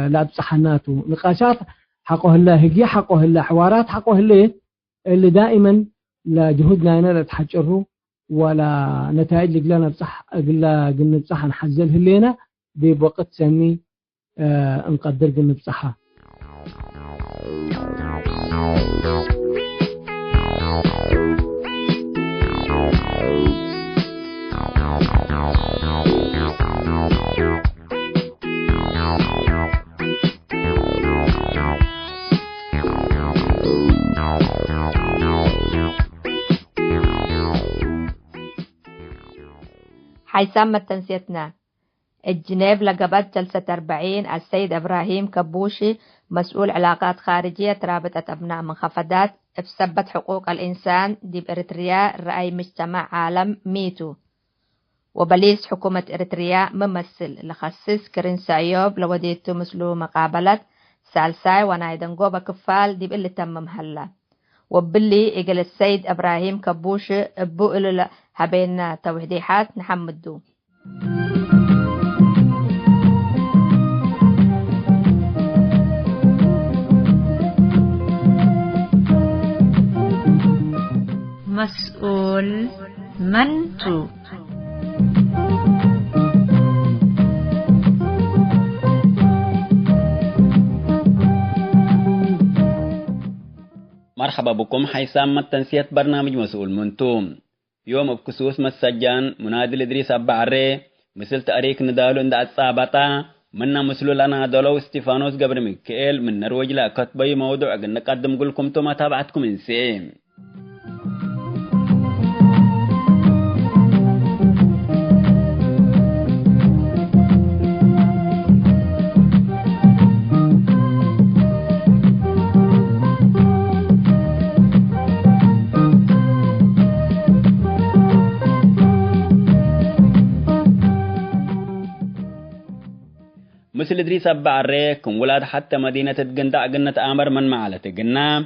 لعب صحناته نقاشات حقه الله هي حقه الله حوارات حقه اللي دائما لا جهودنا هنا لا تحجروا ولا نتائج لنا بصح قلنا بصح نحزل لنا دي بوقت سني نقدر قلنا بصحة. حيسمى تنسيتنا الجنيف لقبت جلسة 40 السيد إبراهيم كبوشي مسؤول علاقات خارجية رابطة أبناء منخفضات بسبت حقوق الإنسان دي بإريتريا رأي مجتمع عالم ميتو وبليس حكومة إريتريا ممثل لخصص كرين سعيوب لوديتو مسلو مقابلة سالساي ونايدنقو بكفال دي اللي تمم هلا وباللي إجل السيد إبراهيم كبوشي بقول هبين توحيديحات نحمدو مسؤول منتو مرحبا بكم حيسام تنسية برنامج مسؤول منتوم يوم بكسوس مسجان منادل إدريس أبعري مثل تأريك ندالو اند أتصابتا منا مسلو لنا دولو استيفانوس قبر ميكيل من نروج لا كتبي موضوع نقدم قلكم توما تابعتكم انسيم مثل إدريس أبعري كم ولاد حتى مدينة تقندع قنة آمر من معلة قنا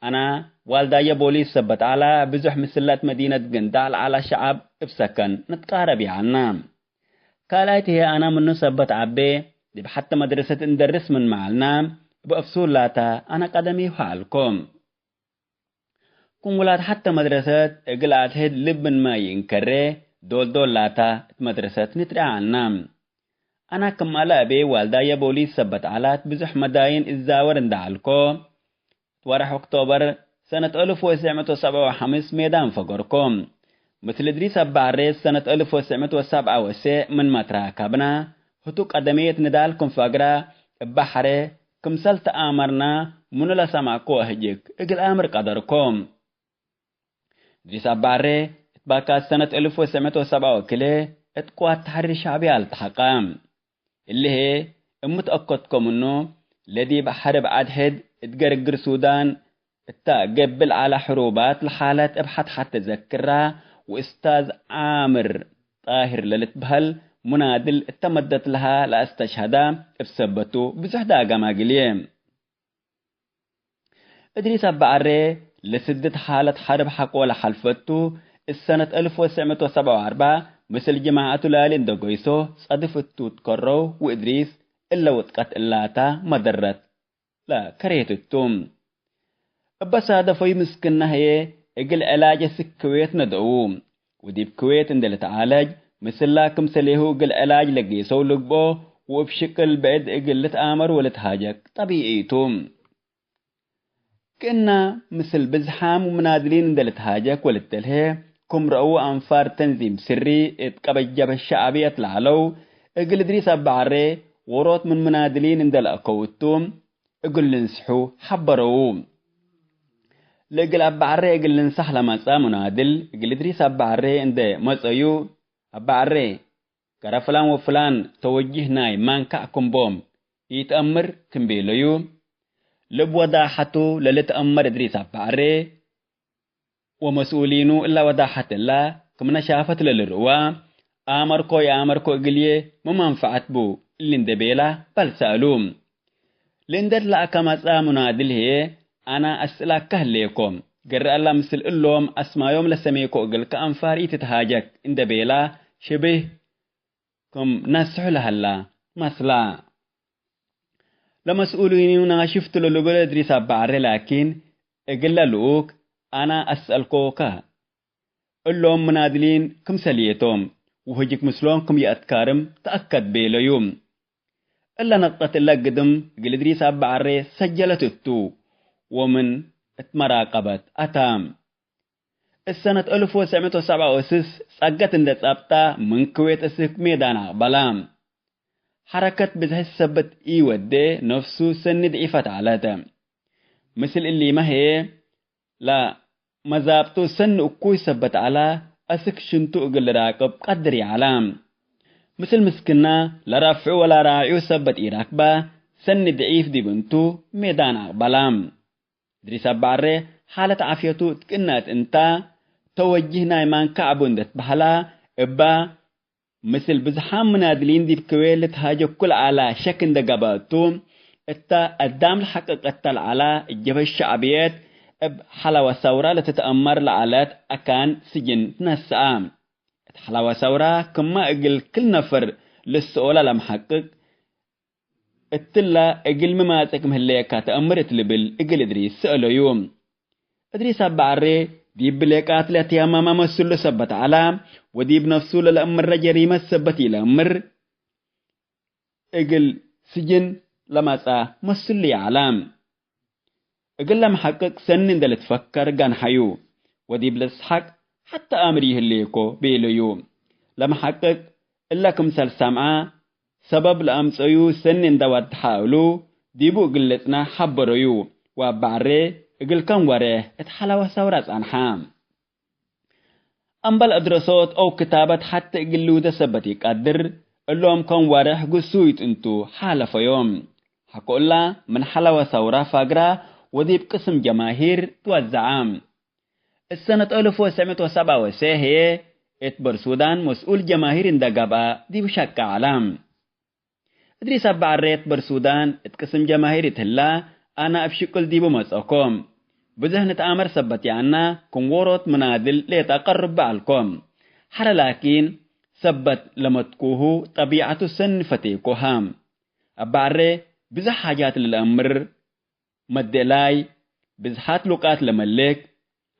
أنا والدايا بوليس سبت على بزح مسلات مدينة قندع على شعب بسكن نتقارب عنا قالت هي أنا منو سبت عبي دي حتى مدرسة ندرس من معلنا بأفصول لاتا أنا قدمي حالكم كم ولاد حتى مدرسة قلعت هيد لب من ما ينكره دول لاتا مدرسة نترع عنا أنا كمالا أبي والدايا بوليس سبت علات بزح مداين الزاور اندعالكو ورح أكتوبر سنة 1957 ميدان فقركم مثل إدريس أبعريس سنة 1907 من متراكبنا هتوك أدمية ندالكم فقرا بحري كمسلت آمرنا منو لسمعكو أهجيك إقل آمر قدركم إدريس أبعري اتباكا سنة 1907 كله اتقوات تحري شعبي التحقام اللي هي متأكدكم انه الذي بحر بعد هد اتقرقر سودان قبل على حروبات لحالات ابحث حتى تذكرها واستاذ عامر طاهر للتبهل منادل اتمدت لها لاستشهدا بسبته بزحدا قماقليم ادريس أبعري لسدت حالة حرب حقوة حلفته السنة 1974 مثل جماعة لالين دقويسو صدفتو تكرو وإدريس إلا وتقت إلاتا مدرت لا كريت التوم بس هذا في مسكنة هي إقل علاج سكويت ندعوم ودي بكويت اندل تعالج مثل لاكم سليهو إقل علاج لقيسو لقبو وبشكل بعد إقل لتآمر ولتهاجك طبيعي توم كنا مثل بزحام ومنادلين اندل تهاجك ولتلهي كم رأوا أنفار تنظيم سري اتقبجب الشعبية العلو اقل إدريس أبعري وروت من منادلين اندل أقوتهم اقل لنسحو حبروهم لقل أبعري اقل لنسح لمسا منادل اقل إدريس أبعري اند مسأيو أبعري كرا فلان وفلان توجهناي مانكعكم بوم يتأمر كمبيليو لبوداحتو للتأمر إدريس أبعري ومسؤولينو إلا وضاحة الله كمنا شافت للروا آمركو يا آمركو إقليه ممنفعت بو اللي اندبيلا بل سألوم لندر لأكمت منادل هي أنا أسألك كهليكم قرر الله مثل اللوم أسما يوم لسميكو إقل كأنفاري تتهاجك اندبيلا شبه كم نسحو لهلا مثلا لمسؤولينو شفت للقل إدريس أبعري لكن إقل لوك أنا أسألكوكا اللهم منادلين كم سليتهم وهجيك مسلون كم يأتكارم تأكد بيليوم إلا نقطة الله قدم قل إدريس أبعري سجلت التو ومن اتمراقبت أتام السنة 1967 ساقت اندت أبتا من كويت اسك ميدانا بلام حركة بزه السبت إيودي نفسه سند إفت على مثل اللي ما هي لا مزابتو سن أكوي سبت على أسك شنتو أقل راكب قدري علام مثل مسكنا لرفع ولا راعي سبت إراكبا سن ضعيف دي بنتو ميدان أقبلام دريس أبعري حالة عافيتو تكنات انتا توجهنا يمان كعبون دت بحلا إبا مثل بزحام منادلين دي بكويلة هاجو كل على شكن دقاباتو اتا قدام الحقيقة على الجبهة الشعبيات اب حلاوة ثورة لتتأمر لعالات أكان سجن نسام حلاوة ثورة كما اقل كل نفر للسؤولة لمحقق اتلا اقل مماتك مهليكا تأمرت لبل اقل ادريس سألو يوم ادريس أبعري دي بليكات التي أمام مسؤول سبت على ودي بنفسه للأمر جريمة سبت إلى أمر اقل سجن لما سا مسؤول علام اقل لمحقق سنن دل تفكر قان حيو ودي بلسحق حتى أمريه الليكو بيلو يوم لمحقق إلا كمسال سامعا سبب لأمسيو سنن دوات حاولو ديبو قلتنا حبريو وابعري اقل كم وريه اتحلاوة ثورات أنحام أمبال أدرسوت أو كتابات حتى اقلو دا سبتي قدر اللهم كم وريه قسويت انتو حالة في يوم حكو الله من حلاوة ثورة فاقرة وديب قسم جماهير توزعام السنة 1997 هي اتبر سودان مسؤول جماهير اندقابا دي بشكة علام ادريس أبعري اتبر سودان اتقسم جماهير تهلا أنا أبشكل ديبو مسأكم بذهن تأمر سبتي عنا كنورت منادل ليتقرب بعلكم حر لكن سبت لمتكوه طبيعة السن فتيكوهام أبعري بزح حاجات للأمر مدلاي بزحات لقات لملك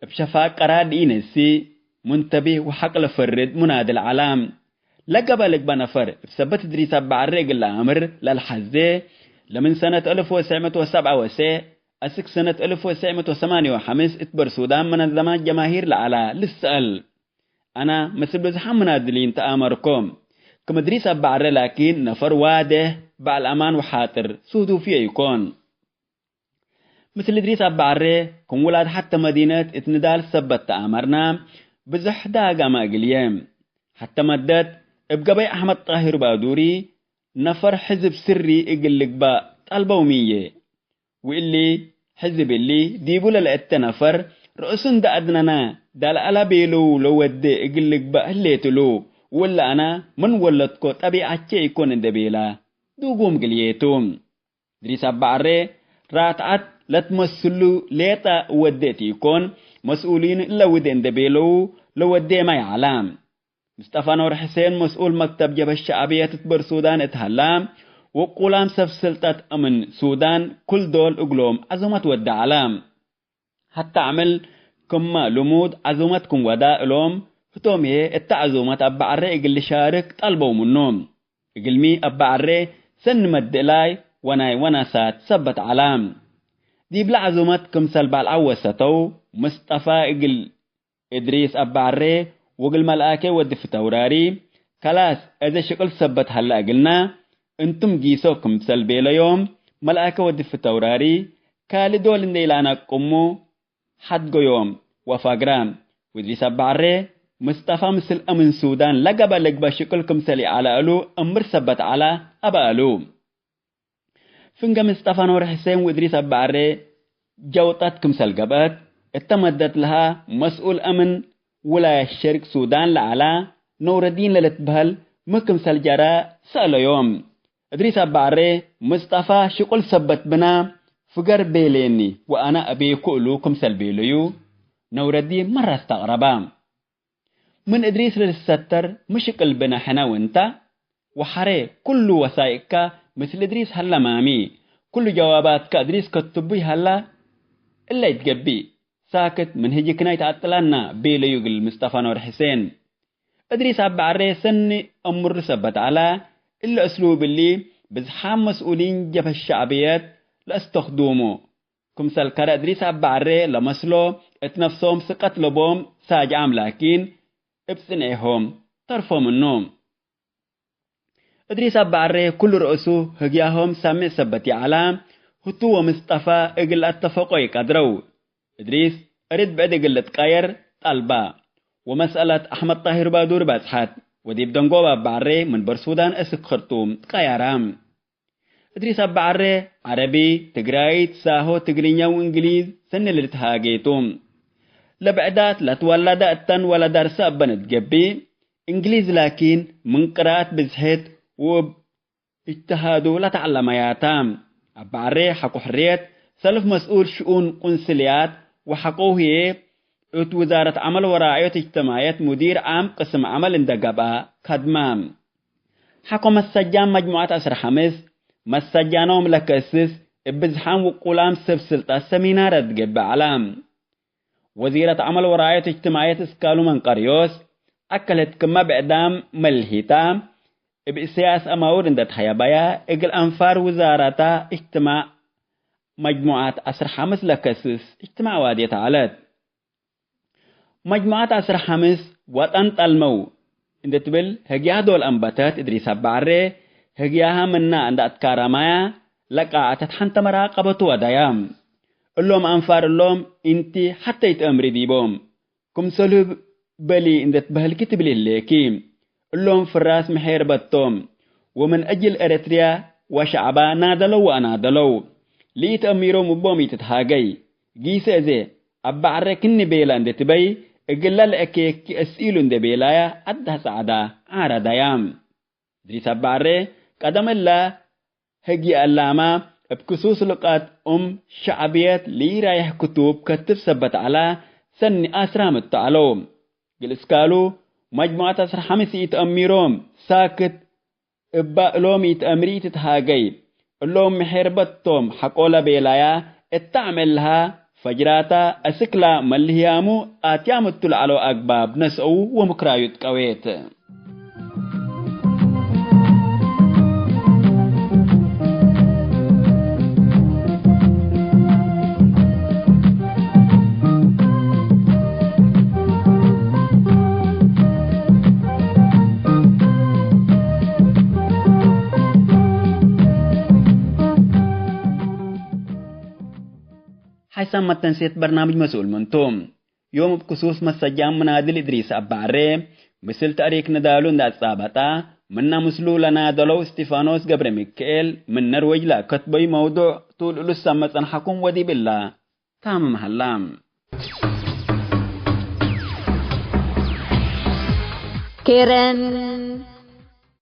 بشفاق قراد إينسي منتبه وحق لفرد منادل علام لقبالك بنفر بسبت ادريس أبعري قل الأمر للحزة لمن سنة 1997 أسك سنة 1958 اتبر سودان من الزمان جماهير لعلا للسأل أنا مثل بزحام منادلين تآمركم كما دريس أبعر لكن نفر واده بعد الأمان وحاطر سودو فيه يكون مثل دريس أبعر كم ولاد حتى مدينة اتندال سبت تآمرنا بزح داقا ما قليم حتى مدت ابقى أحمد طاهر بادوري نفر حزب سري اقلق با طالبومية واللي حزب اللي ديبو للأت نفر رؤسن دا أدننا دا لألا بيلو لو ودي اقلق با هليتلو ولا أنا من ولدكو طبيعة يكون اندبيلا دوقوم قليتوم دريس أبعري راتعت لتمثلو ليتا وديت يكون مسؤولين إلا ودي اندبيلو لو ودي ما يعلام مصطفى نور حسين مسؤول مكتب جبهة الشعبية تتبر سودان اتهلام وقولام سف سلطة أمن سودان كل دول أقلوم عزومت ودى علام حتى عمل كما لمود عزومتكم وداء لهم فتوم هي التعزومات أبعري اقل شارك طلبوا منهم اقل مي أبعري سن مدلاي وناسات سبت علام دي بلا عزومتكم سلبال عوستو مصطفى اقل إدريس أبعري وقل ملآكي ودف توراري كلاس إذا شكل سبت هلا قلنا انتم جيسوكم سلبي ليوم ملآكي ودف توراري كالي دول انديلانا قمو حد يوم وفاقرام ودريس أبعري مصطفى مثل أمن سودان لقب لقبا شكلكم سلي على ألو أمر سبت على أبا ألو فنقا مصطفى نور حسين ودريس أبعري جوطتكم سلقبات اتمدت لها مسؤول أمن ولاية الشرق سودان لعلا نور الدين للتبهل مكم سلجرا سأل يوم ادريس أبعري مصطفى شقل سبت بنا فقر بيليني وأنا أبي كؤلوكم سلبيليو نور الدين مرة استغربا من ادريس للستر مشقل بنا حنا وانت وحري كل وثائقك مثل ادريس هلا مامي كل جواباتك ادريس كتبي هلا إلا يتقبي ساكت من هجيكنا يتعطلنا بيليو قل مصطفى نور حسين ادريس أبعري سني أمر سبت على إلا أسلوب اللي بزحام مسؤولين جبهة الشعبيات لاستخدموا كمثال كرا ادريس أبعري لمسلو اتنفسهم سقط لبوم ساجعام لكن ابسنعهم طرفهم النوم ادريس أبعري كل رؤسو هجياهم سامي سبتي على هتو ومصطفى اقل اتفقوا يقدروا ادريس اريد بعد قلت قاير طالبا ومسألة أحمد طاهر بادور بازحات وديب دنقوبة بعري من برسودان أسك خرطوم قيارام إدريس بعري عربي تقرايت ساهو تقرينيا وإنجليز سنة للتهاجيتوم لبعدات لا تولد التن ولا درس أبنت جبي إنجليز لكن من قراءة بزهد واجتهادوا لا تعلمياتام بعري حقو حريت سلف مسؤول شؤون قنصليات وحقوه وزارة عمل ورعاية اجتماعيات مدير عام قسم عمل اندقبا خدمام حقو مسجان مجموعة أسر حمس مسجانهم لكسس بزحام وقلام سفسلطة سمينارات جب علام وزيرة عمل ورعاية اجتماعيات اسكالو من قريوس أكلت كما بإعدام ملهيتا بإسياس أماور اندت حيابايا إقل أنفار وزارة اجتماع مجموعات أسر حمس لكسس اجتماع وادية عالت مجموعات أسر حمس وطنط المو اندت بل هجيها دول أنباتات إدريس بعري هجيها منا عند أتكارمايا لقاعة تحنت مراقبة ودايام اللهم أنفار اللهم انتي حتى يتأمري ديبوم كم سلوب بلي اندت بهل كتب لليكيم اللهم فراس محير بطوم ومن أجل أريتريا وشعبا نادلو وأنادلو لي تأميرو مبومي تتهاجي جيس أزي أبا عركني بيلا اندت بي اقلال اكيك أسئلون دي بيلايا أدها سعدا عارا دايام دريس أبا عري قدم الله هجي ألاما بكسوس لقات شعبيات لي رايح كتب كتب سبت على سن أسرام التعلوم قلسكالو مجموعة أسر حمسي يتأميروم ساكت إبا لوم يتأمري تتهاجي اللوم محربتهم حقولا بيلايا التعملها فجراتا أسكلا ملهيامو آتيام التلعلو أقباب نسعو ومكرايوت قويت حسن متنسيت برنامج مسؤول منتوم يوم بخصوص مسجان منادل إدريس أبعري مثل تاريخ ندالو ندات صابتا منا مسلو لنادلو استيفانوس قبر ميكيل من نرويج لا كتبي موضوع طول لسا مثلا حكم ودي بالله تام محلام كيرن